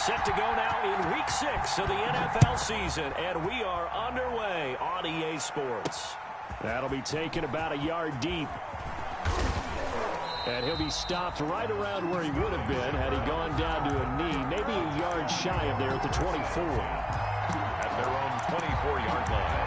Set to go now in Week 6 of the NFL season, and we are underway on EA Sports. That'll be taken about a yard deep. And he'll be stopped right around where he would have been had he gone down to a knee, maybe a yard shy of there at the 24. At their own 24-yard line.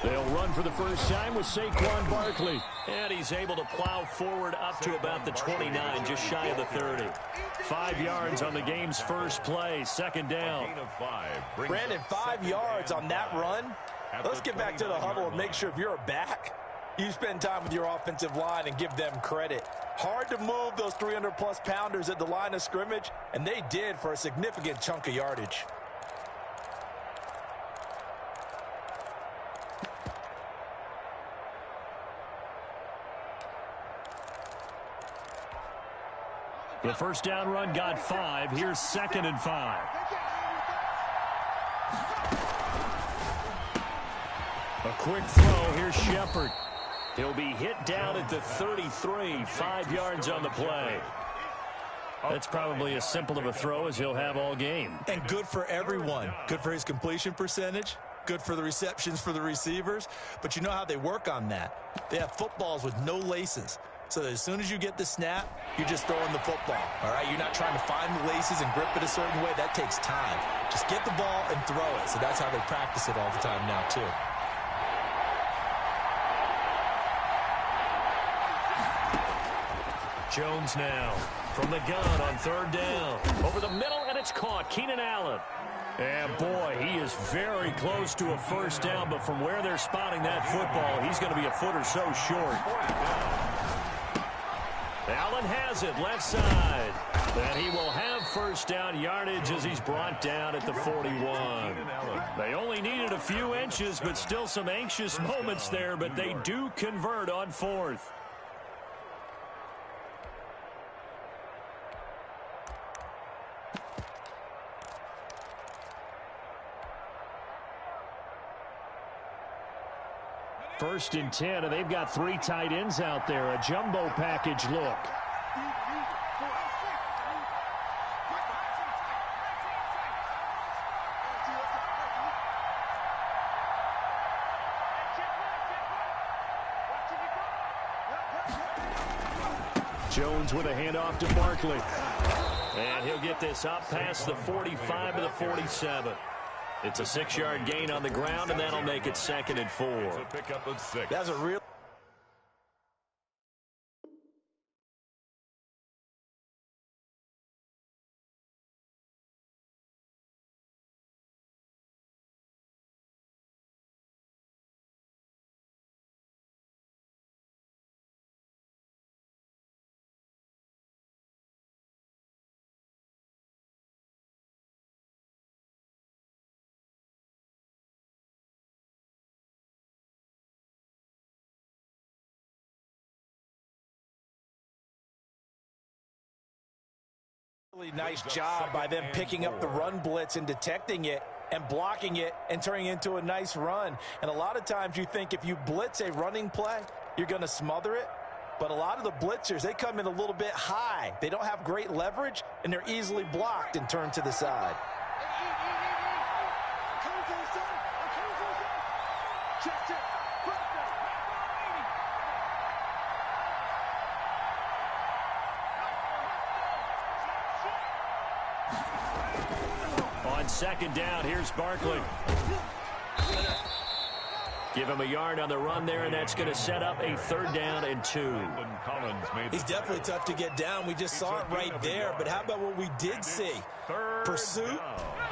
They'll run for the first time with Saquon Barkley. And he's able to plow forward up to about the 29, just shy of the 30. 5 yards on the game's first play, second down. Brandon, 5 yards on that run. Let's get back to the huddle and make sure if you're a back, you spend time with your offensive line and give them credit. Hard to move those 300-plus pounders at the line of scrimmage, and they did for a significant chunk of yardage. The first down run got 5. Here's 2nd and 5. A quick throw. Here's Shepard. He'll be hit down at the 33. 5 yards on the play. That's probably as simple of a throw as he'll have all game. And good for everyone. Good for his completion percentage. Good for the receptions for the receivers. But you know how they work on that. They have footballs with no laces. So that as soon as you get the snap, you're just throwing the football. All right, you're not trying to find the laces and grip it a certain way. That takes time. Just get the ball and throw it. So that's how they practice it all the time now, too. Jones now from the gun on 3rd down. Over the middle, and it's caught. Keenan Allen. And, boy, he is very close to a first down, but from where they're spotting that football, he's going to be a foot or so short. Allen has it, left side. And he will have first down yardage as he's brought down at the 41. They only needed a few inches, but still some anxious moments there, but they do convert on 4th. First and 10, and they've got 3 tight ends out there. A jumbo package look. Jones with a handoff to Barkley. And he'll get this up past the 45 to the 47. It's a 6-yard gain on the ground, and that'll make it 2nd and 4. That's a real... Really nice job by them picking up the run blitz and detecting it and blocking it and turning it into a nice run. And a lot of times you think if you blitz a running play, you're going to smother it. But a lot of the blitzers, they come in a little bit high. They don't have great leverage, and they're easily blocked and turned to the side. On 2nd down, here's Barkley. Give him a yard on the run there, and that's going to set up a 3rd down and 2. He's definitely tough to get down. We just saw it right there. But how about what we did see? Pursuit,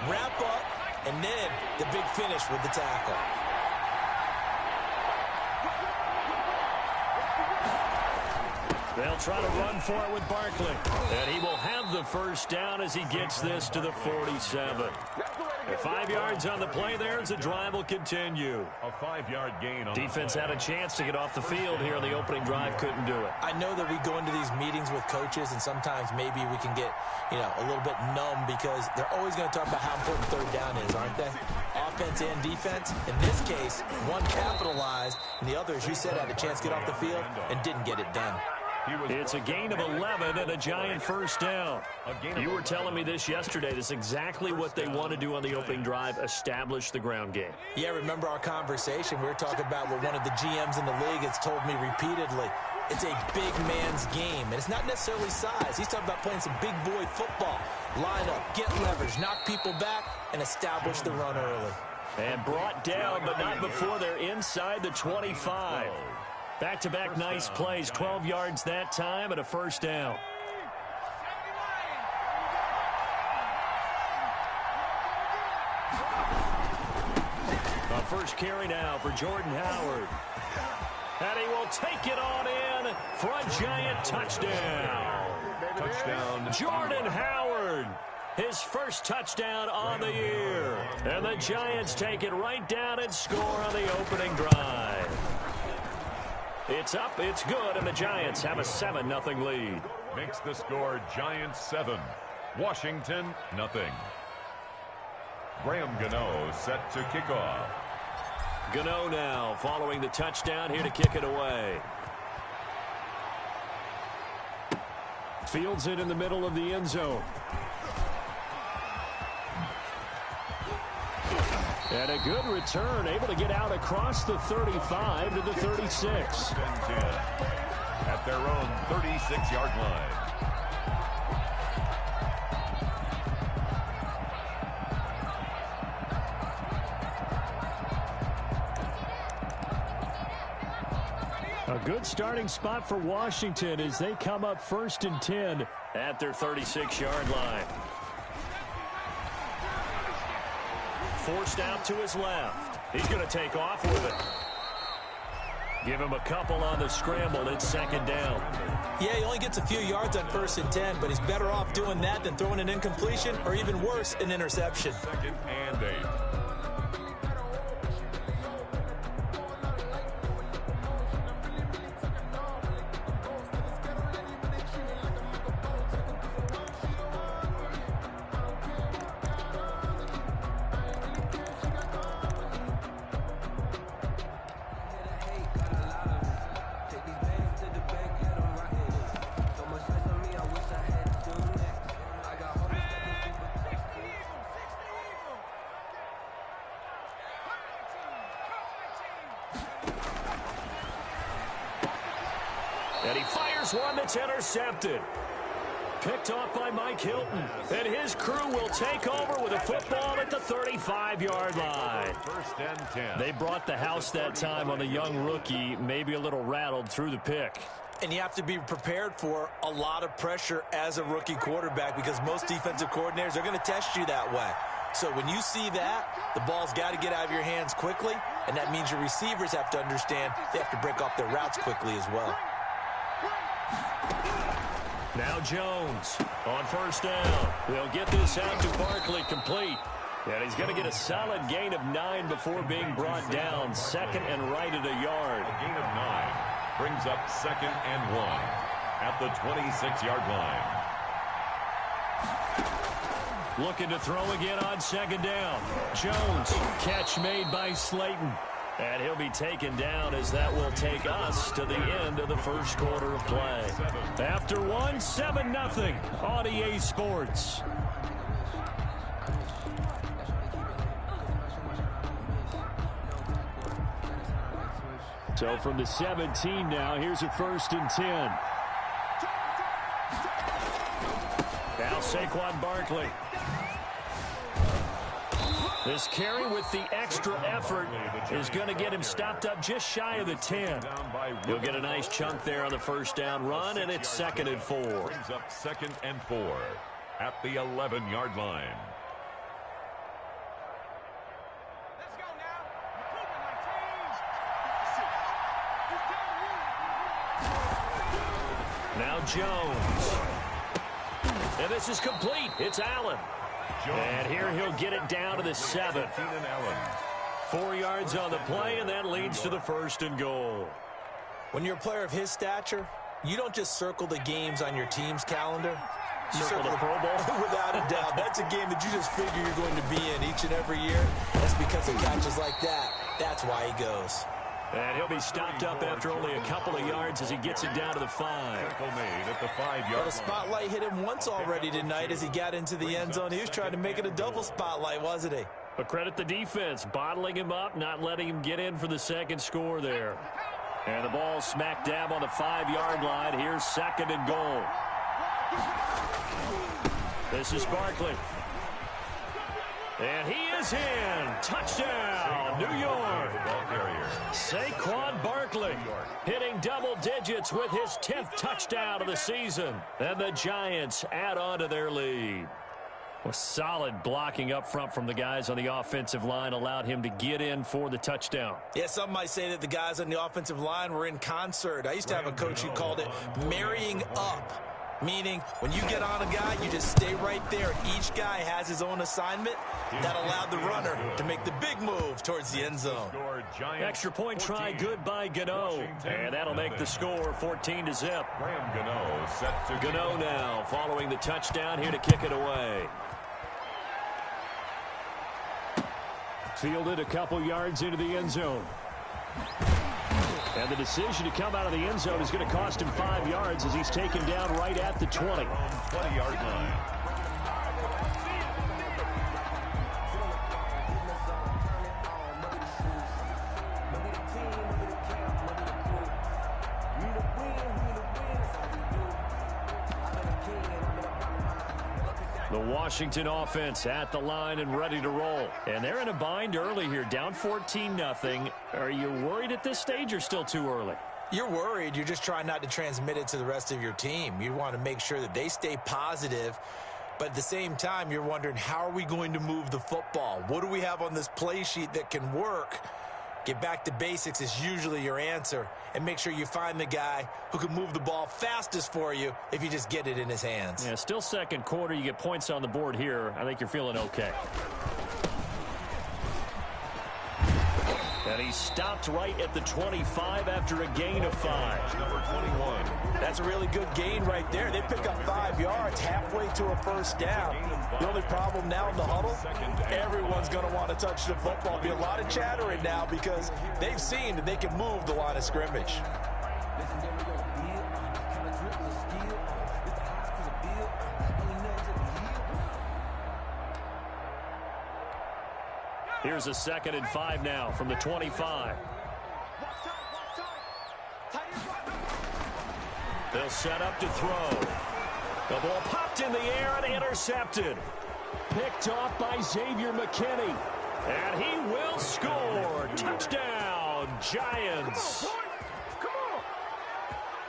wrap up, and then the big finish with the tackle. They'll try to run for it with Barkley. And he will have the first down as he gets this to the 47. The 5 yards on the play there as the drive will continue. A 5-yard gain on Defense the play. had a chance to get off the field here in the opening drive, couldn't do it. I know that we go into these meetings with coaches, and sometimes maybe we can get, a little bit numb because they're always going to talk about how important third down is, aren't they? Offense and defense. In this case, one capitalized, and the other, as you said, had a chance to get off the field and didn't get it done. It's a gain of 11 and a giant first down. You were telling me this yesterday. This is exactly what they want to do on the opening drive, establish the ground game. Yeah, remember our conversation? We were talking about what one of the GMs in the league has told me repeatedly. It's a big man's game, and it's not necessarily size. He's talking about playing some big boy football. Line up, get leverage, knock people back, and establish the run early. And brought down, but not before they're inside the 25. Back-to-back nice plays, 12 yards that time and a first down. A first carry now for Jordan Howard. And he will take it on in for a giant touchdown. Touchdown. Jordan Howard, his first touchdown on the year. And the Giants take it right down and score on the opening drive. It's up, it's good, and the Giants have a 7-0 lead. Makes the score Giants 7, Washington 0. Graham Gano set to kick off. Gano now following the touchdown here to kick it away. Fields it in the middle of the end zone. And a good return, able to get out across the 35 to the 36. At their own 36-yard line. A good starting spot for Washington as they come up 1st and 10 at their 36-yard line. Forced out to his left. He's going to take off with it. Give him a couple on the scramble. It's 2nd down. Yeah, he only gets a few yards on 1st and 10, but he's better off doing that than throwing an incompletion or even worse, an interception. 2nd and 8. And he fires one that's intercepted. Picked off by Mike Hilton. And his crew will take over with a football at the 35-yard line. 1st and 10. They brought the house that time on the young rookie, maybe a little rattled through the pick. And you have to be prepared for a lot of pressure as a rookie quarterback because most defensive coordinators are going to test you that way. So when you see that, the ball's got to get out of your hands quickly, and that means your receivers have to understand they have to break off their routes quickly as well. Now Jones on 1st down. They'll get this out to Barkley complete. And he's going to get a solid gain of 9 before being brought down. 2nd and right at a yard. A gain of 9 brings up 2nd and 1 at the 26-yard line. Looking to throw again on 2nd down. Jones, catch made by Slayton. And he'll be taken down as that will take us to the end of the first quarter of play. After 7-0 on EA Sports. So from the 17 now, here's a 1st and 10. Now Saquon Barkley. This carry with the extra effort is going to get him stopped up just shy of the 10. He'll get a nice chunk there on the 1st down run, and it's 2nd and 4. Brings up 2nd and 4 at the 11-yard line. Now Jones. And this is complete. It's Allen. And here he'll get it down to the 7. 4 yards on the play, and that leads to the 1st and goal. When you're a player of his stature, you don't just circle the games on your team's calendar. You circle the Pro Bowl. Without a doubt. That's a game that you just figure you're going to be in each and every year. That's because of catches like that. That's why he goes. And he'll be stopped up after only a couple of yards as he gets it down to the 5. Well, the spotlight hit him once already tonight as he got into the end zone. He was trying to make it a double spotlight, wasn't he? But credit the defense, bottling him up, not letting him get in for the 2nd score there. And the ball smack dab on the 5-yard line. Here's 2nd and goal. This is Barkley. And he is in. Touchdown, New York. Saquon Barkley hitting double digits with his 10th touchdown of the season. And the Giants add on to their lead. Well, solid blocking up front from the guys on the offensive line allowed him to get in for the touchdown. Yeah, some might say that the guys on the offensive line were in concert. I used to have a coach who called it marrying up. Meaning, when you get on a guy, you just stay right there. Each guy has his own assignment. That allowed the runner to make the big move towards the end zone. Extra point try, good by Gano. And that'll make the score 14-0. Gano now following the touchdown here to kick it away. Fielded a couple yards into the end zone. And the decision to come out of the end zone is going to cost him 5 yards as he's taken down right at the 20. 20-yard line. The Washington offense at the line and ready to roll. And they're in a bind early here, down 14-0. Are you worried at this stage or still too early? You're worried. You're just trying not to transmit it to the rest of your team. You want to make sure that they stay positive. But at the same time, you're wondering, how are we going to move the football? What do we have on this play sheet that can work? Get back to basics is usually your answer. And make sure you find the guy who can move the ball fastest for you if you just get it in his hands. Yeah, still 2nd quarter. You get points on the board here. I think you're feeling okay. And he stopped right at the 25 after a gain of 5. Number 21. That's a really good gain right there. They pick up 5 yards halfway to a 1st down. The only problem now in the huddle, everyone's going to want to touch the football. Be a lot of chattering now because they've seen that they can move the line of scrimmage. Here's a 2nd and 5 now from the 25. They'll set up to throw. The ball popped in the air and intercepted. Picked off by Xavier McKinney. And he will score. Touchdown, Giants.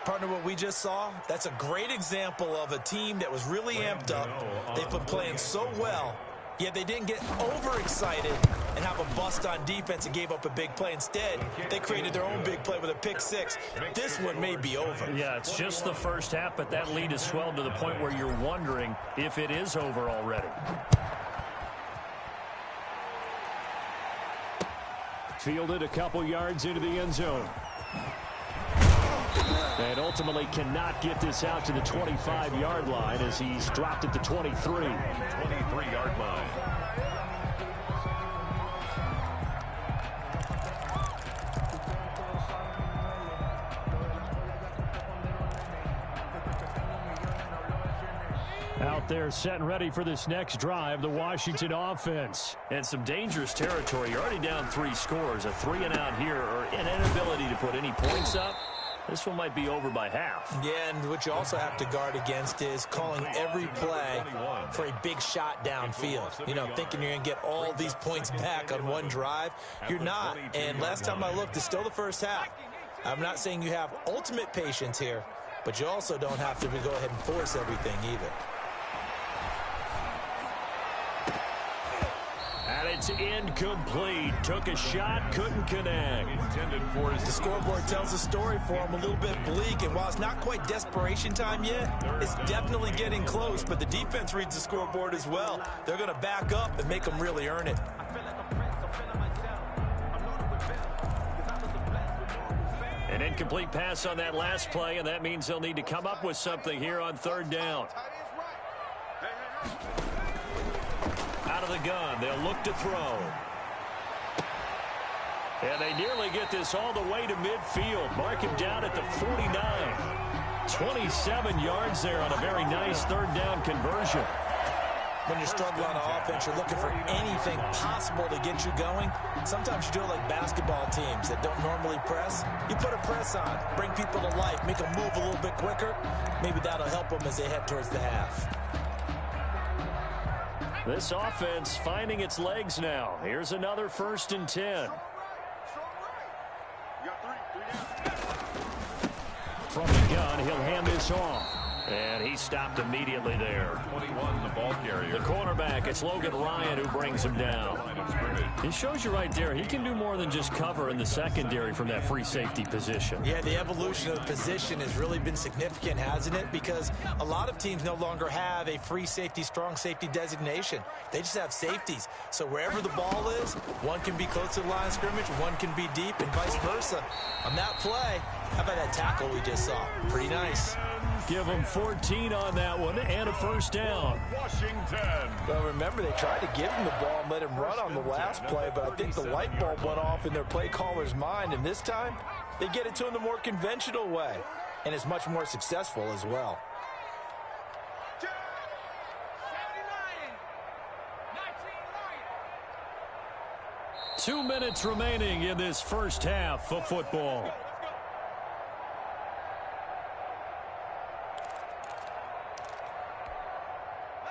Partner, what we just saw, that's a great example of a team that was really amped up. They've been playing so well, yet they didn't get overexcited and have a bust on defense and gave up a big play. Instead, they created their own big play with a pick-6. This one may be over. Yeah, it's just the first half, but that lead has swelled to the point where you're wondering if it is over already. Fielded a couple yards into the end zone. And ultimately cannot get this out to the 25-yard line as he's dropped at the 23. 23-yard line. Out there set and ready for this next drive, the Washington offense. And some dangerous territory. You're already down 3 scores. A 3-and-out here or an inability to put any points up. This one might be over by half. Yeah, and what you also have to guard against is calling every play for a big shot downfield. You know, thinking you're going to get all these points back on one drive. You're not. And last time I looked, it's still the first half. I'm not saying you have ultimate patience here, but you also don't have to go ahead and force everything either. And it's incomplete. Took a shot, couldn't connect. The scoreboard tells a story for him, a little bit bleak, and while it's not quite desperation time yet, it's definitely getting close, but the defense reads the scoreboard as well. They're going to back up and make them really earn it. An incomplete pass on that last play, and that means they'll need to come up with something here on third down. Out of the gun, they'll look to throw. And they nearly get this all the way to midfield. Mark him down at the 49. 27 yards there on a very nice third down conversion. When you're struggling on offense, you're looking for anything possible to get you going. Sometimes you do it like basketball teams that don't normally press. You put a press on, bring people to life, make them move a little bit quicker. Maybe that'll help them as they head towards the half. This offense finding its legs now. Here's another 1st and 10. From the gun, he'll hand this off. And he stopped immediately there. 21, the ball carrier. The cornerback, it's Logan Ryan who brings him down. He shows you right there, he can do more than just cover in the secondary from that free safety position. Yeah, the evolution of the position has really been significant, hasn't it? Because a lot of teams no longer have a free safety, strong safety designation. They just have safeties. So wherever the ball is, one can be close to the line of scrimmage, one can be deep, and vice versa. On that play, how about that tackle we just saw? Pretty nice. Give them 14 on that one and a 1st down. Washington. Well, remember, they tried to give him the ball and let him run on the last play, but I think the light bulb went off in their play caller's mind, and this time they get it to him the more conventional way, and it's much more successful as well. 2 minutes remaining in this first half of football.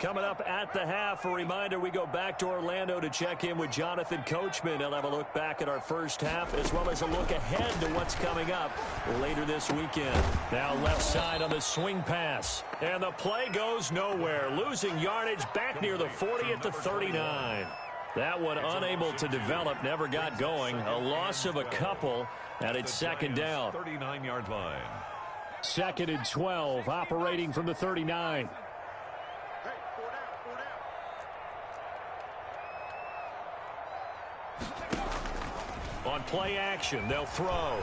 Coming up at the half, a reminder, we go back to Orlando to check in with Jonathan Coachman. He'll have a look back at our first half as well as a look ahead to what's coming up later this weekend. Now left side on the swing pass. And the play goes nowhere. Losing yardage back near the 40 at the 39. That one unable to develop, never got going. A loss of a couple, and it's 2nd down. 39-yard line. 2nd and 12, operating from the 39. On play action, they'll throw.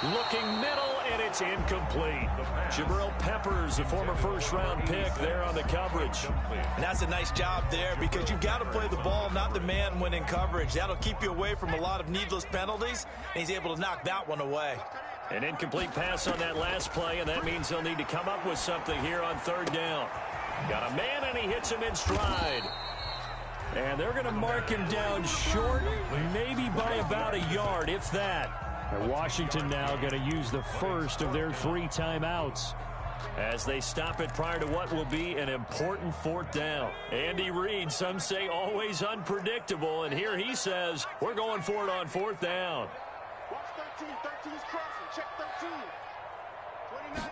Looking middle, and it's incomplete. Jabril Peppers, the former first-round pick, there on the coverage. And that's a nice job there because you've got to play the ball, not the man when in coverage. That'll keep you away from a lot of needless penalties, and he's able to knock that one away. An incomplete pass on that last play, and that means they'll need to come up with something here on 3rd down. Got a man, and he hits him in stride. And they're going to mark him down short, maybe by about a yard, if that. And Washington now going to use the first of their 3 timeouts as they stop it prior to what will be an important 4th down. Andy Reid, some say always unpredictable, and here he says, we're going for it on 4th down. Watch 13, 13's crossing, check 13. 29.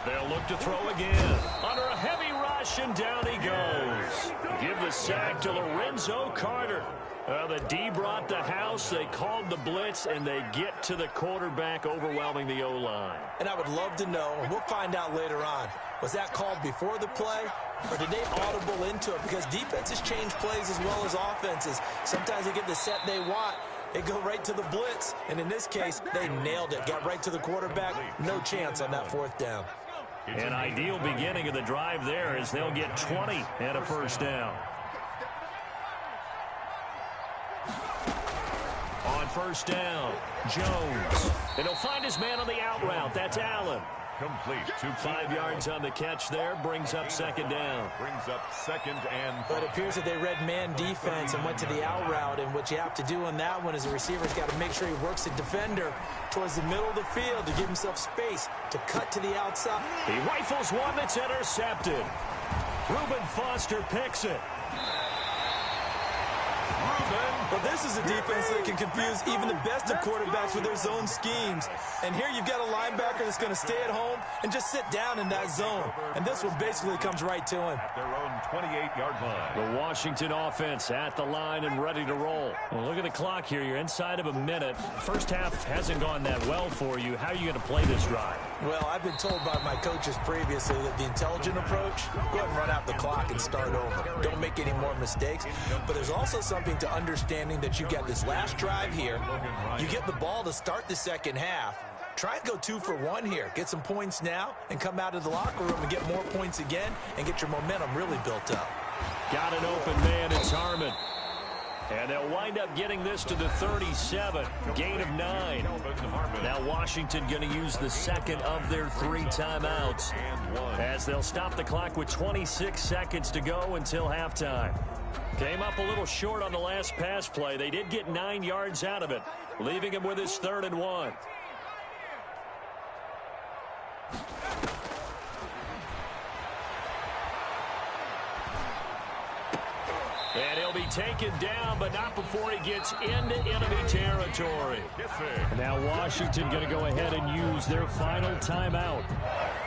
They'll look to throw again. Under a heavy rush, and down he goes. Give the sack to Lorenzo Carter. The D brought the house. They called the blitz, and they get to the quarterback, overwhelming the O-line. And I would love to know, and we'll find out later on, was that called before the play, or did they audible into it? Because defenses change plays as well as offenses. Sometimes they get the set they want. They go right to the blitz, and in this case, they nailed it. Got right to the quarterback. No chance on that 4th down. An ideal beginning of the drive there as they'll get 20 and a 1st down. On 1st down, Jones. And he'll find his man on the out route. That's Allen. Complete. 5 yards on the catch there. Brings up 2nd down. Brings up 2nd and 5. But it appears that they read man defense and went to the out route. And what you have to do on that one is the receiver's got to make sure he works the defender towards the middle of the field to give himself space to cut to the outside. He rifles one that's intercepted. Reuben Foster picks it. Reuben Well, this is a defense that can confuse even the best of quarterbacks with their zone schemes. And here you've got a linebacker that's going to stay at home and just sit down in that zone. And this one basically comes right to him. At their own 28-yard line. The Washington offense at the line and ready to roll. Well, look at the clock here. You're inside of a minute. First half hasn't gone that well for you. How are you going to play this drive? Well, I've been told by my coaches previously that the intelligent approach, go ahead and run out the clock and start over. Don't make any more mistakes. But there's also something to understanding that you get this last drive here. You get the ball to start the second half. Try and go 2 for 1 here. Get some points now and come out of the locker room and get more points again and get your momentum really built up. Got an open man. It's Harmon. And they'll wind up getting this to the 37. Gain of 9. Now Washington going to use the second of their 3 timeouts as they'll stop the clock with 26 seconds to go until halftime. Came up a little short on the last pass play. They did get 9 yards out of it, leaving him with his 3rd and 1. And he'll be taken down, but not before he gets into enemy territory. Now Washington going to go ahead and use their final timeout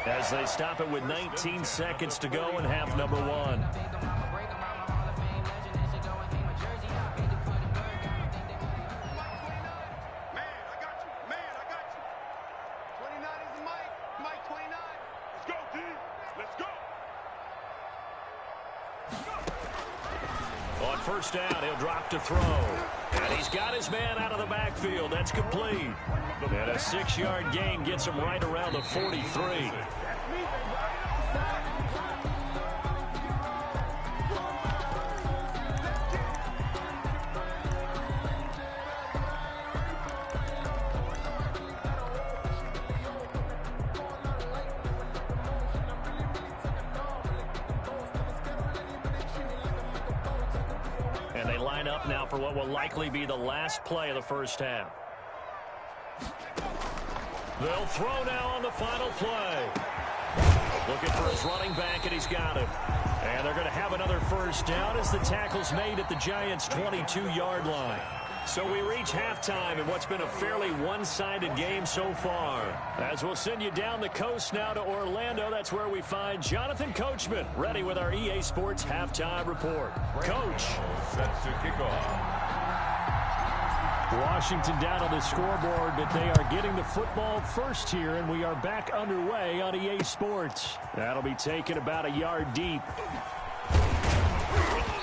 as they stop it with 19 seconds to go in half number 1. On first down, he'll drop to throw. And he's got his man out of the backfield. That's complete. And a 6-yard gain gets him right around the 43. Up now for what will likely be the last play of the first half. They'll throw now on the final play. Looking for his running back, and he's got it. And they're going to have another first down as the tackle's made at the Giants' 22-yard line. So we reach halftime in what's been a fairly one-sided game so far. As we'll send you down the coast now to Orlando, that's where we find Jonathan Coachman, ready with our EA Sports Halftime Report. Coach. Set to kick off. Washington down on the scoreboard, but they are getting the football first here, and we are back underway on EA Sports. That'll be taken about a yard deep.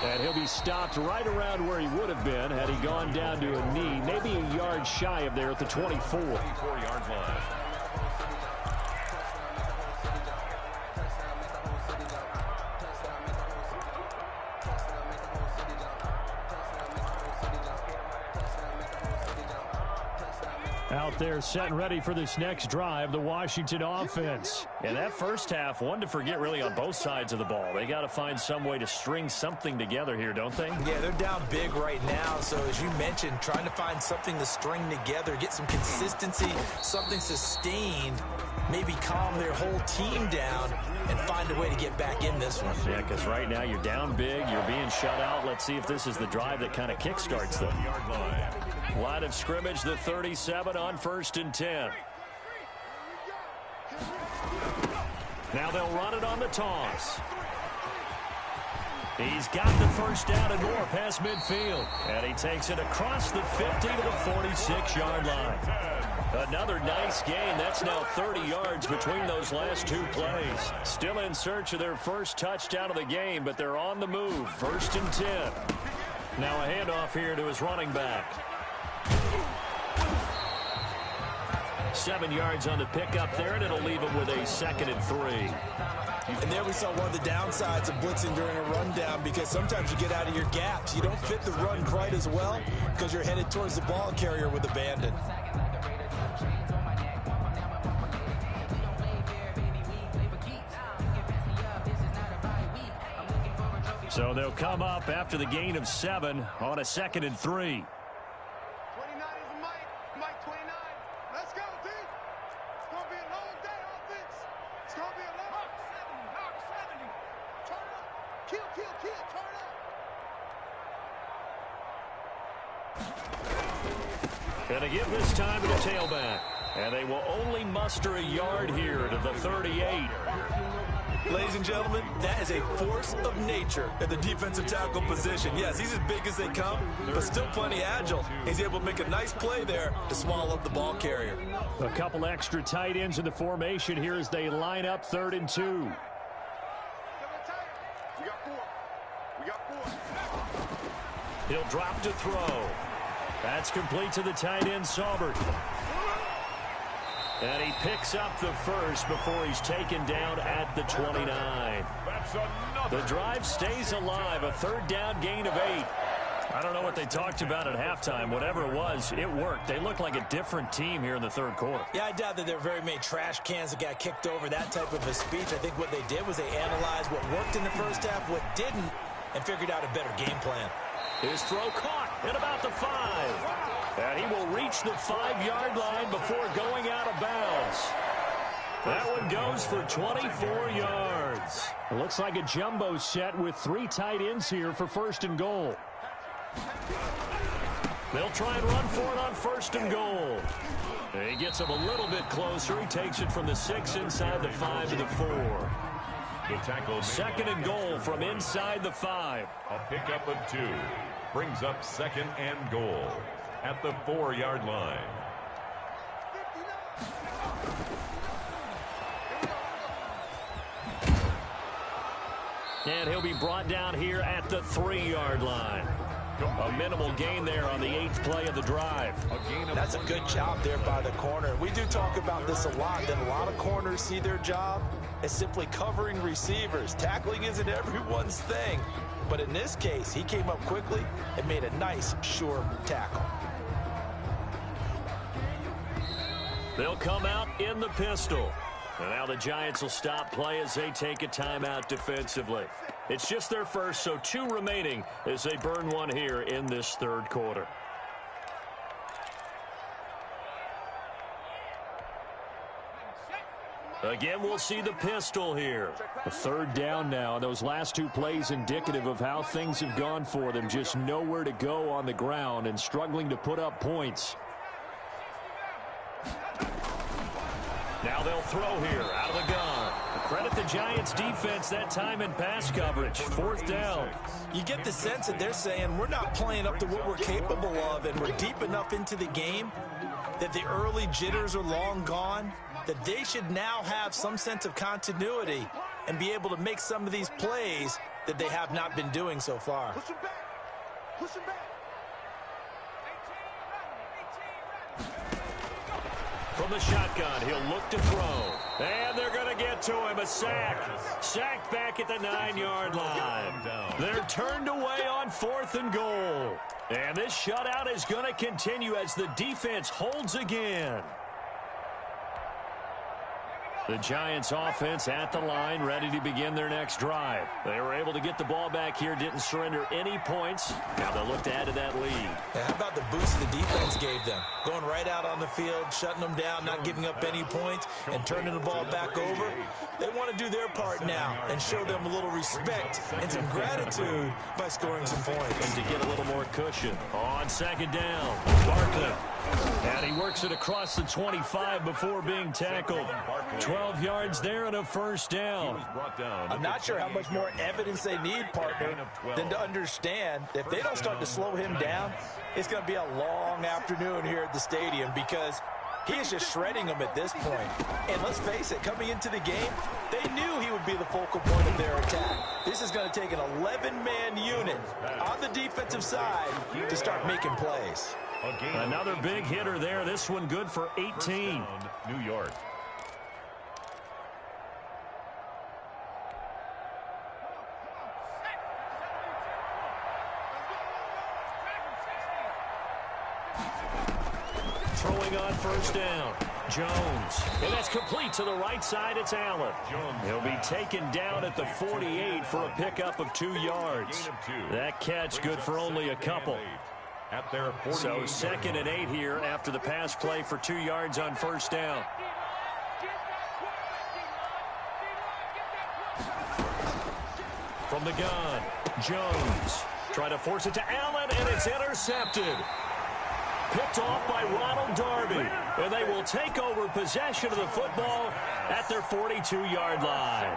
And he'll be stopped right around where he would have been had he gone down to a knee, maybe a yard shy of there at the 24. 24-yard line. Out there set and ready for this next drive, the Washington offense. And that first half, one to forget really on both sides of the ball. They got to find some way to string something together here, don't they? Yeah, they're down big right now. So as you mentioned, trying to find something to string together, get some consistency, something sustained, maybe calm their whole team down and find a way to get back in this one. Yeah, because right now you're down big, you're being shut out. Let's see if this is the drive that kind of kickstarts them. Line of scrimmage, the 37 on 1st and 10. Now they'll run it on the toss. He's got the first down and more past midfield. And he takes it across the 50 to the 46-yard line. Another nice gain. That's now 30 yards between those last 2 plays. Still in search of their first touchdown of the game, but they're on the move. 1st and 10. Now a handoff here to his running back. 7 yards on the pickup there, and it'll leave him with a 2nd and 3. And there we saw one of the downsides of blitzing during a rundown, because sometimes you get out of your gaps. You don't fit the run quite as well because you're headed towards the ball carrier with abandon. So they'll come up after the gain of 7 on a 2nd and 3. Gonna give this time to the tailback. And they will only muster a yard here to the 38. Ladies and gentlemen, that is a force of nature at the defensive tackle position. Yes, he's as big as they come, but still plenty agile. He's able to make a nice play there to swallow up the ball carrier. A couple extra tight ends in the formation here as they line up 3rd and 2. We got four. He'll drop to throw. That's complete to the tight end, Saubert. And he picks up the first before he's taken down at the 29. The drive stays alive, a 3rd down gain of 8. I don't know what they talked about at halftime. Whatever it was, it worked. They look like a different team here in the 3rd quarter. Yeah, I doubt that there were very many trash cans that got kicked over, that type of a speech. I think what they did was they analyzed what worked in the first half, what didn't, and figured out a better game plan. His throw caught at about the 5. And he will reach the 5-yard line before going out of bounds. That one goes for 24 yards. It looks like a jumbo set with 3 tight ends here for 1st and goal. They'll try and run for it on 1st and goal. And he gets him a little bit closer. He takes it from the 6 inside the 5 to the 4. The tackle 2nd and goal from inside the 5. A pickup of 2 brings up 2nd and goal at the 4-yard line. And he'll be brought down here at the 3-yard line. A minimal gain there on the 8th play of the drive. That's a good job there by the corner. We do talk about this a lot, that a lot of corners see their job as simply covering receivers. Tackling isn't everyone's thing. But in this case, he came up quickly and made a nice, sure tackle. They'll come out in the pistol. And now the Giants will stop play as they take a timeout defensively. It's just their first, so 2 remaining as they burn one here in this 3rd quarter. Again, we'll see the pistol here. A 3rd down now, and those last 2 plays indicative of how things have gone for them. Just nowhere to go on the ground and struggling to put up points. Now they'll throw here out of the gun. Credit the Giants defense that time in pass coverage. 4th down. You get the sense that they're saying we're not playing up to what we're capable of, and we're deep enough into the game that the early jitters are long gone, that they should now have some sense of continuity and be able to make some of these plays that they have not been doing so far. Push him back. Push him back. From the shotgun, he'll look to throw. And they're going to get to him. A sack. Sacked back at the 9-yard line. They're turned away on 4th and goal. And this shutout is going to continue as the defense holds again. The Giants offense at the line, ready to begin their next drive. They were able to get the ball back here, didn't surrender any points. Now they'll look to add to that lead. Yeah, how about the boost the defense gave them? Going right out on the field, shutting them down, not giving up any points, and turning the ball back over. They want to do their part now and show them a little respect and some gratitude by scoring some points. And to get a little more cushion on 2nd down, Barkley. And he works it across the 25 before being tackled. 12 yards there and a 1st down. I'm not sure how much more evidence they need, partner, than to understand that if they don't start to slow him down, it's going to be a long afternoon here at the stadium because he is just shredding them at this point. And let's face it, coming into the game, they knew he would be the focal point of their attack. This is going to take an 11-man unit on the defensive side to start making plays. Another big hitter there. This one good for 18. New York. Throwing on 1st down. Jones. And that's complete to the right side. It's Allen. He'll be taken down at the 48 for a pickup of 2 yards. That catch good for only a couple. At their So 2nd and 8 here after the pass play for 2 yards on 1st down. From the gun, Jones. Try to force it to Allen, and it's intercepted. Picked off by Ronald Darby. And they will take over possession of the football at their 42-yard line.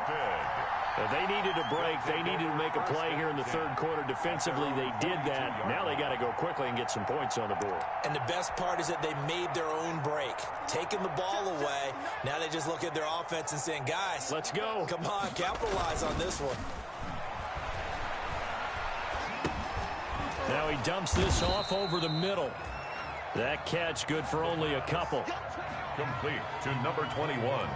If they needed a break, they needed to make a play here in the third quarter defensively. They did that. Now they got to go quickly and get some points on the board. And the best part is that they made their own break, taking the ball away. Now they just look at their offense and saying, guys, let's go. Come on, capitalize on this one. Now he dumps this off over the middle. That catch good for only a couple. Complete to number 21.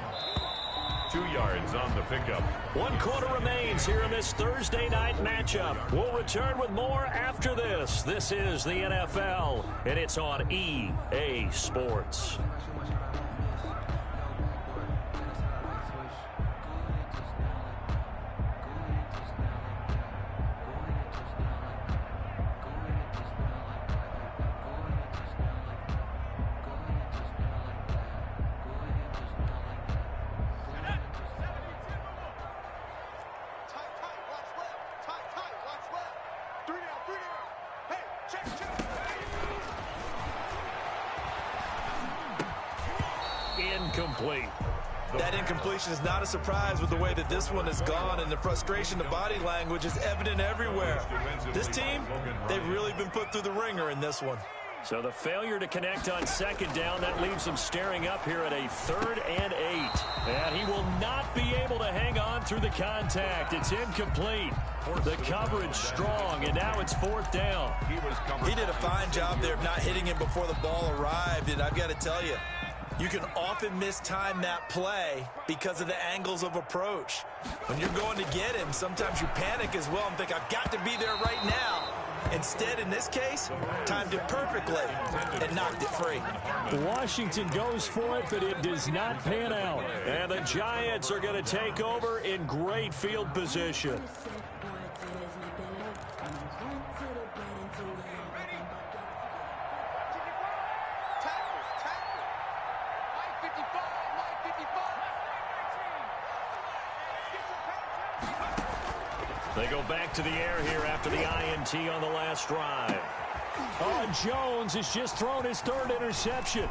2 yards on the pickup. 1 quarter remains here in this Thursday night matchup. We'll return with more after this. This is the NFL, and it's on EA Sports. Incomplete. That incompletion is not a surprise with the way that this one has gone, and the frustration, the body language is evident everywhere. This team, they've really been put through the ringer in this one. So the failure to connect on second down, that leaves him staring up here at a 3rd and 8. And he will not be able to hang on through the contact. It's incomplete. The coverage strong, and now it's 4th down. He did a fine job there of not hitting him before the ball arrived, and I've got to tell you, you can often mistime that play because of the angles of approach. When you're going to get him, sometimes you panic as well and think, I've got to be there right now. Instead, in this case, timed it perfectly and knocked it free. Washington goes for it, but it does not pan out. And the Giants are going to take over in great field position. They go back to the air here after the INT on the last drive. Oh, Jones has just thrown his 3rd interception.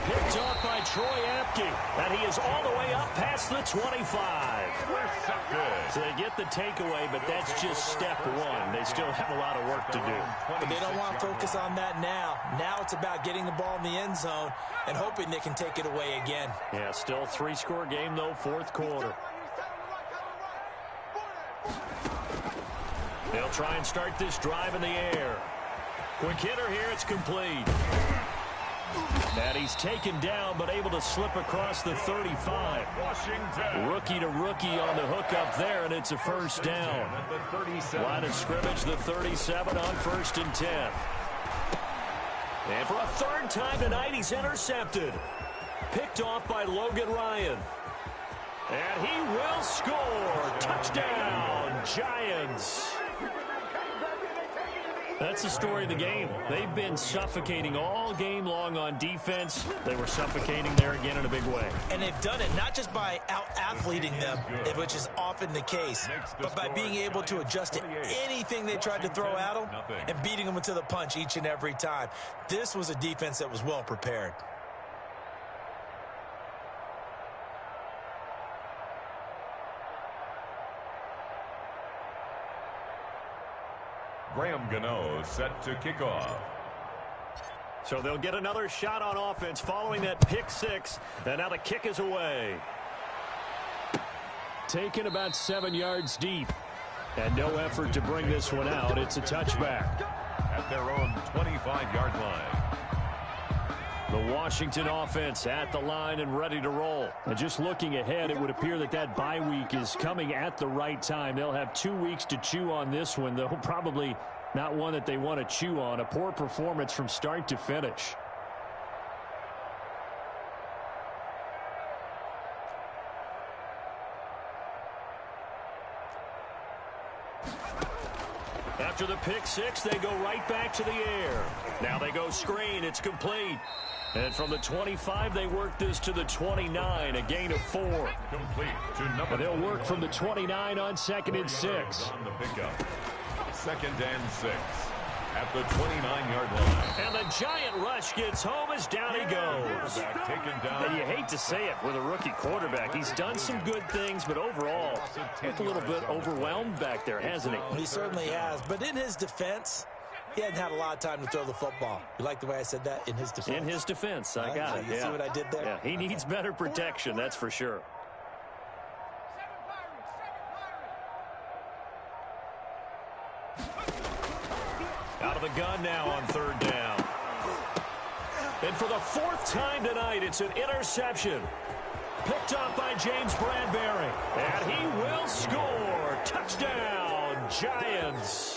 Picked off by Troy Apke. And he is all the way up past the 25. So they get the takeaway, but that's just step 1. They still have a lot of work to do. But they don't want to focus on that now. Now it's about getting the ball in the end zone and hoping they can take it away again. Yeah, still 3-score game, though, 4th quarter. They'll try and start this drive in the air. Quick hitter here, it's complete. And he's taken down, but able to slip across the 35. Rookie to rookie on the hook up there, and it's a 1st down. Line of scrimmage, the 37 on 1st and 10. And for a 3rd time tonight, he's intercepted. Picked off by Logan Ryan. And he will score. Touchdown, Giants. That's the story of the game. They've been suffocating all game long on defense. They were suffocating there again in a big way. And they've done it not just by out-athleting them, which is often the case, but by being able to adjust to anything they tried to throw at them and beating them to the punch each and every time. This was a defense that was well prepared. Graham Gano set to kick off. So they'll get another shot on offense following that pick 6. And now the kick is away. Taken about 7 yards deep. And no effort to bring this one out. It's a touchback. At their own 25-yard line. The Washington offense at the line and ready to roll. And just looking ahead, it would appear that that bye week is coming at the right time. They'll have 2 weeks to chew on this one, though probably not one that they want to chew on. A poor performance from start to finish. After the pick 6, they go right back to the air. Now they go screen. It's complete. And from the 25, they work this to the 29, a gain of 4. Complete to number. And they'll work from the 29 on 2nd and 6. On the pickup. 2nd and 6 at the 29-yard line. And the giant rush gets home as down he goes. Taken down. And you hate to say it with a rookie quarterback. He's done some good things, but overall, he's a little bit overwhelmed back there, hasn't he? He certainly has. But in his defense, he hadn't had a lot of time to throw the football. You like the way I said that? In his defense? In his defense, I got it. You see what I did there? Yeah, he needs better protection, that's for sure. Out of the gun now on 3rd down. And for the 4th time tonight, it's an interception. Picked up by James Bradbury. And he will score. Touchdown, Giants.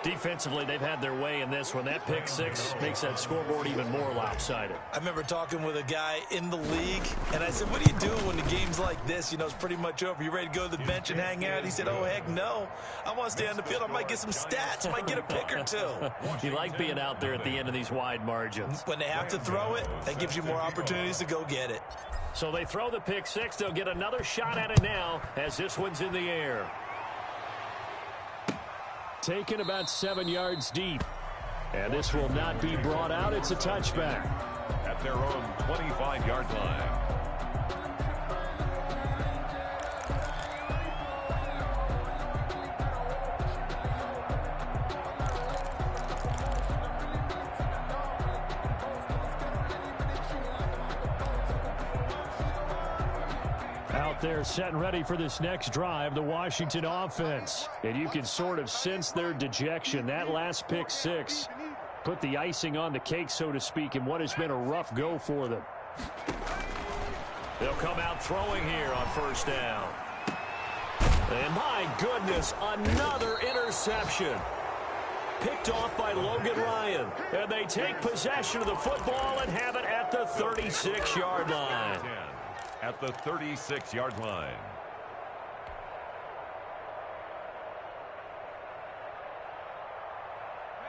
Defensively, they've had their way in this one. That pick six makes that scoreboard even more lopsided. I remember talking with a guy in the league, and I said, what are you doing when the game's like this? You know, it's pretty much over. You ready to go to the bench and hang out? He said, oh, heck no. I want to stay on the field. I might get some stats. I might get a pick or two. You like being out there at the end of these wide margins. When they have to throw it, that gives you more opportunities to go get it. So they throw the pick six. They'll get another shot at it now as this one's in the air. Taken about 7 yards deep. And this will not be brought out. It's a touchback. At their own 25-yard line. They're set and ready for this next drive, the Washington offense. And you can sort of sense their dejection. That last pick six put the icing on the cake, so to speak, in what has been a rough go for them. They'll come out throwing here on 1st down. And my goodness, another interception. Picked off by Logan Ryan. And they take possession of the football and have it at the 36-yard line. At the 36-yard line.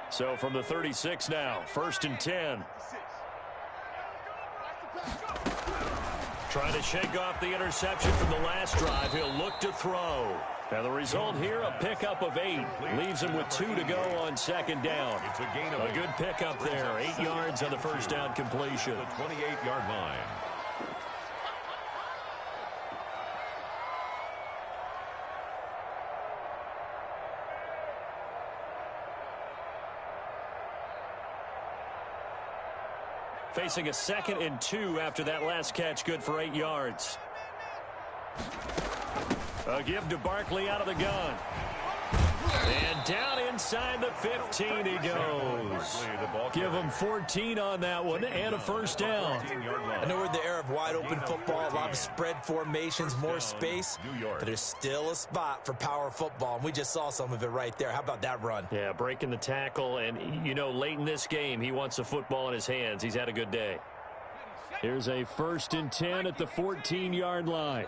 So from the 36 now, 1st and 10. Trying to shake off the interception from the last drive. He'll look to throw. And the result here, a pickup of 8. Leaves him with 2 to go on 2nd down. It's a gain of a good pickup there. 8 yards on the 1st down completion. The 28-yard line. Facing a 2nd and 2 after that last catch, good for 8 yards. A give to Barkley out of the gun. And down inside the 15 he goes. Give him 14 on that one and a 1st down. I know we're in the era of wide open football, a lot of spread formations, more space, but there's still a spot for power football, and we just saw some of it right there. How about that run? Yeah, breaking the tackle, and you know, late in this game, he wants the football in his hands. He's had a good day. Here's a 1st and 10 at the 14-yard line.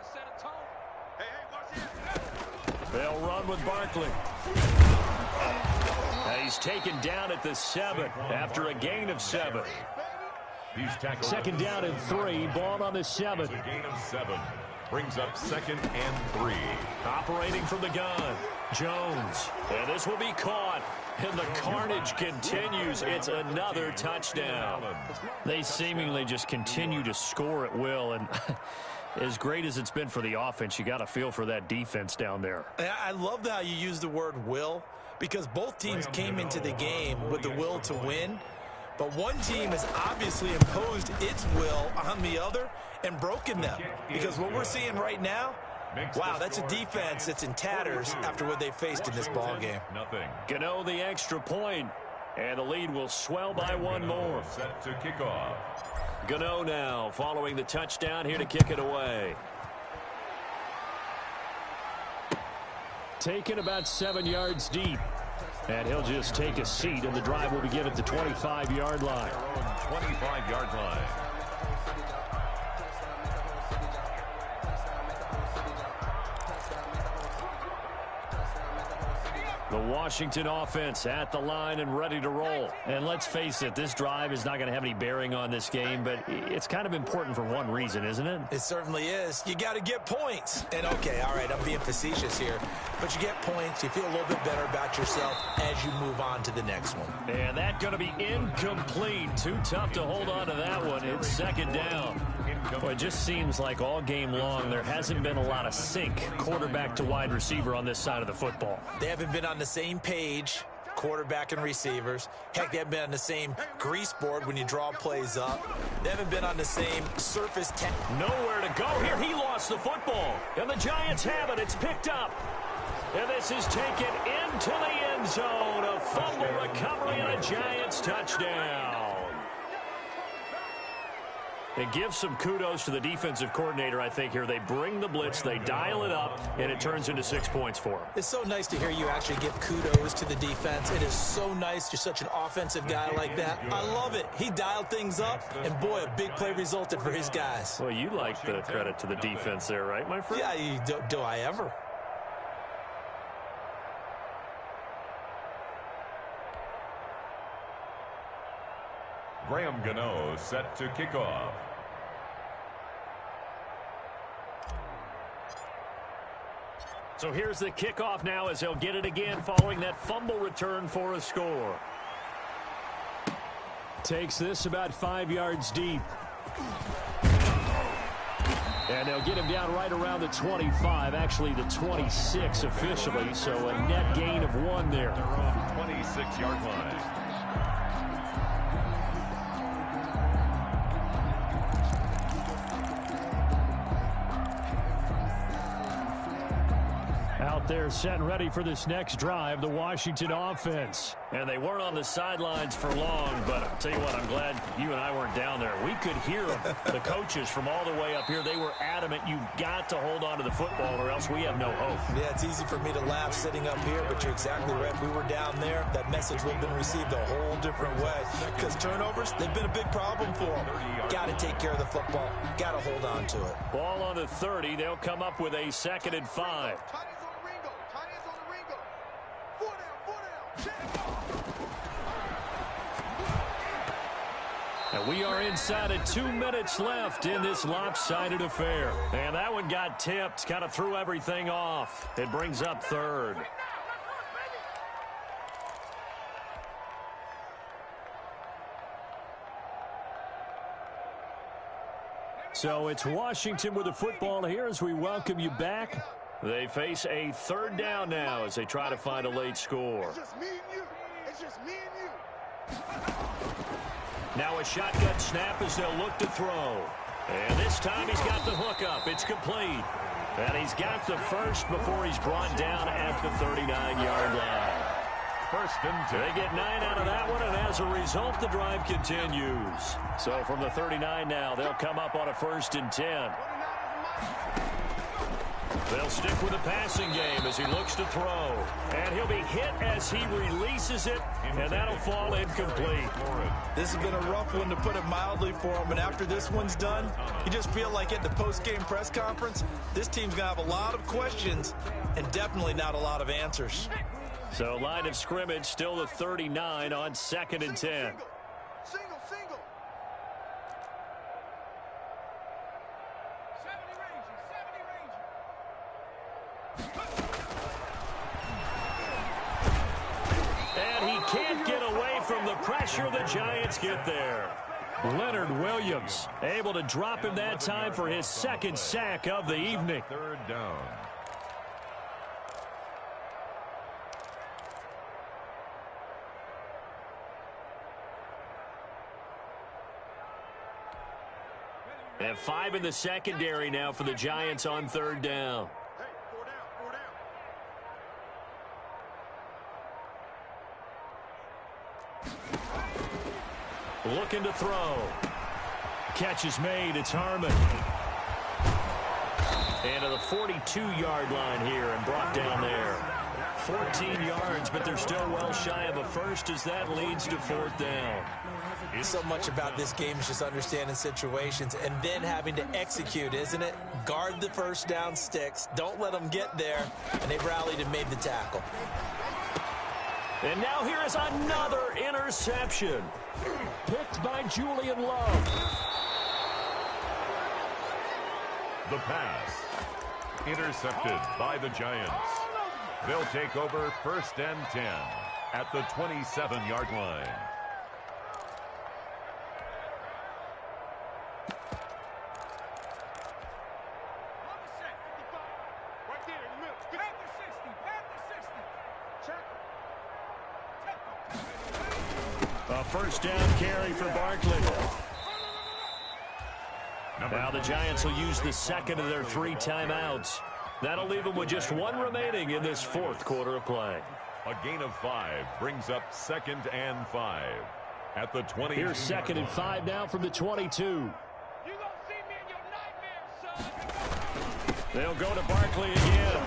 They'll run with Barkley. He's taken down at the 7 after a gain of 7. 2nd down and 3. Ball on the 7. A gain of 7. Brings up 2nd and 3. Operating from the gun. Jones. And this will be caught. And the carnage continues. It's another touchdown. They seemingly just continue to score at will. And as great as it's been for the offense, you got to feel for that defense down there. I love how you use the word will, because both teams came into the game with the will to win. But one team has obviously imposed its will on the other and broken them. Because what we're seeing right now, wow, that's a defense that's in tatters after what they faced in this ball game. Gano the extra point, and the lead will swell by 1 more. Set to kick off. Gano now following the touchdown here to kick it away. Taken about 7 yards deep. And he'll just take a seat, and the drive will begin at the 25-yard line. 25-yard line. The Washington offense at the line and ready to roll. And let's face it, this drive is not going to have any bearing on this game, but it's kind of important for one reason, isn't it? It certainly is. You got to get points. And, okay, all right, I'm being facetious here. But you get points, you feel a little bit better about yourself as you move on to the next one. And that's going to be incomplete. Too tough to hold on to that one. It's second down. Well, it just seems like all game long there hasn't been a lot of sync quarterback to wide receiver on this side of the football. They haven't been on the same page, quarterback and receivers. Heck, they haven't been on the same grease board when you draw plays up. They haven't been on the same surface. Nowhere to go here. He lost the football. And the Giants have it. It's picked up. And this is taken into the end zone. A fumble recovery and a Giants touchdown. It gives some kudos to the defensive coordinator, I think, here. They bring the blitz, they dial it up, and it turns into 6 points for them. It's so nice to hear you actually give kudos to the defense. It is so nice. You're such an offensive guy like that. I love it. He dialed things up, and boy, a big play resulted for his guys. Well, you like the credit to the defense there, right, my friend? Yeah, do I ever? Graham Gano set to kick off. So here's the kickoff now as he'll get it again following that fumble return for a score. Takes this about 5 yards deep. And they'll get him down right around the 25, actually the 26 officially, so a net gain of 1 there. They're off 26-yard line. Out there set and ready for this next drive, the Washington offense. And they weren't on the sidelines for long, but I'll tell you what, I'm glad you and I weren't down there. We could hear the coaches from all the way up here. They were adamant, you've got to hold on to the football or else we have no hope. Yeah, it's easy for me to laugh sitting up here, but you're exactly right. If we were down there, that message would have been received a whole different way. Because turnovers, they've been a big problem for them. Got to take care of the football. Got to hold on to it. Ball on the 30. They'll come up with a 2nd and 5. And we are inside of 2 minutes left in this lopsided affair. And that one got tipped, kind of threw everything off. It brings up 3rd. So it's Washington with the football here as we welcome you back. They face a 3rd down now as they try to find a late score. It's just me and you. It's just me and you. Now a shotgun snap as they'll look to throw. And this time he's got the hook up. It's complete. And he's got the first before he's brought down at the 39-yard line. 1st and 10. They get 9 out of that one, and as a result, the drive continues. So from the 39 now, they'll come up on a 1st and 10. They'll stick with the passing game as he looks to throw. And he'll be hit as he releases it, and that'll fall incomplete. This has been a rough one, to put it mildly, for him. And after this one's done, you just feel like at the post-game press conference, this team's going to have a lot of questions and definitely not a lot of answers. So line of scrimmage, still the 39 on 2nd and 10. Single. And he can't get away from the pressure. The Giants get there. Leonard Williams able to drop him that time for his 2nd sack of the evening. 3rd down. And 5 in the secondary now for the Giants on 3rd down. Hey, 4 down. Looking to throw. Catch is made. It's Harmon. And to the 42-yard line here and brought down there. 14 yards, but they're still well shy of a first as that leads to 4th down. So much about this game is just understanding situations and then having to execute, isn't it? Guard the 1st down sticks. Don't let them get there. And they rallied and made the tackle. And now here is another interception. Picked by Julian Love. The pass. Intercepted by the Giants. They'll take over 1st and 10 at the 27-yard line. A first down carry for Barkley. Now the Giants will use the second of their 3 timeouts. That'll leave them with just 1 remaining in this 4th quarter of play. A gain of 5 brings up 2nd and 5 at the 20. Here's 2nd and 5 now from the 22. You gonna see me in your nightmares, son. They'll go to Barkley again.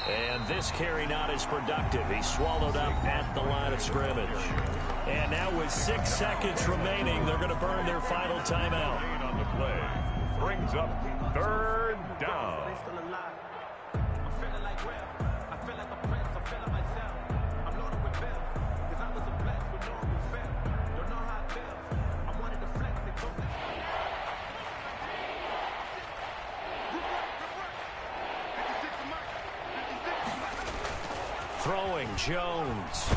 And this carry not as productive. He's swallowed up at the line of scrimmage. And now with 6 seconds remaining, they're going to burn their final timeout. On the play brings up 3rd down. Throwing Jones.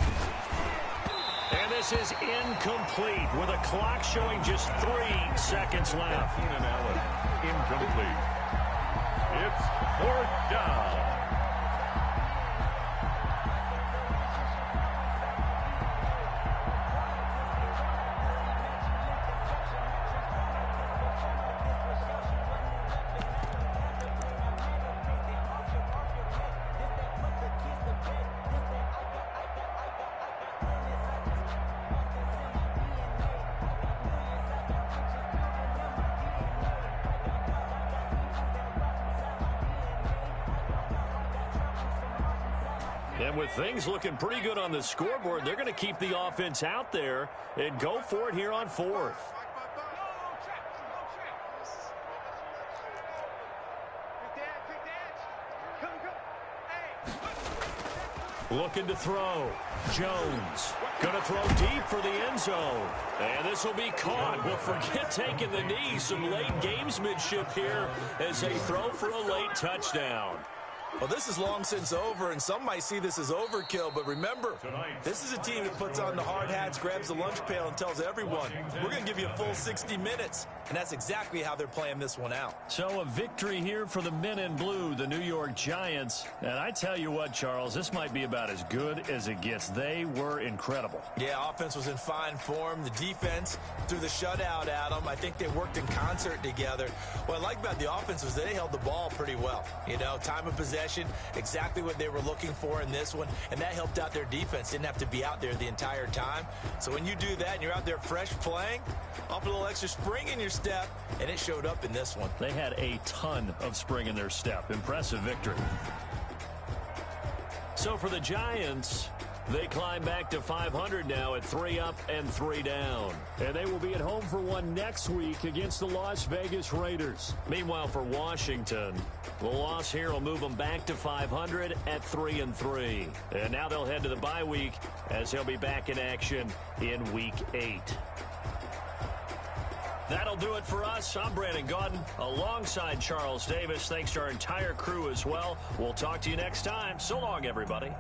And this is incomplete with a clock showing just 3 seconds left. Keenan Allen, incomplete. It's 4th down. And with things looking pretty good on the scoreboard, they're going to keep the offense out there and go for it here on 4th. Looking to throw. Jones going to throw deep for the end zone. And this will be caught. Well, forget taking the knee. Some late gamesmanship here as they throw for a late touchdown. Well, this is long since over, and some might see this as overkill. But remember, this is a team that puts on the hard hats, grabs the lunch pail, and tells everyone, we're going to give you a full 60 minutes. And that's exactly how they're playing this one out. So a victory here for the men in blue, the New York Giants. And I tell you what, Charles, this might be about as good as it gets. They were incredible. Yeah, offense was in fine form. The defense threw the shutout at them. I think they worked in concert together. What I like about the offense was they held the ball pretty well. You know, time of possession, exactly what they were looking for in this one, and that helped out their defense. Didn't have to be out there the entire time. So when you do that and you're out there fresh playing, up a little extra spring in your step, and it showed up in this one. They had a ton of spring in their step. Impressive victory. So for the Giants, they climb back to 500 now at 3 up and 3 down. And they will be at home for one next week against the Las Vegas Raiders. Meanwhile, for Washington, the loss here will move them back to 500 at 3 and 3. And now they'll head to the bye week as they'll be back in action in Week 8. That'll do it for us. I'm Brandon Gaudin alongside Charles Davis. Thanks to our entire crew as well. We'll talk to you next time. So long, everybody.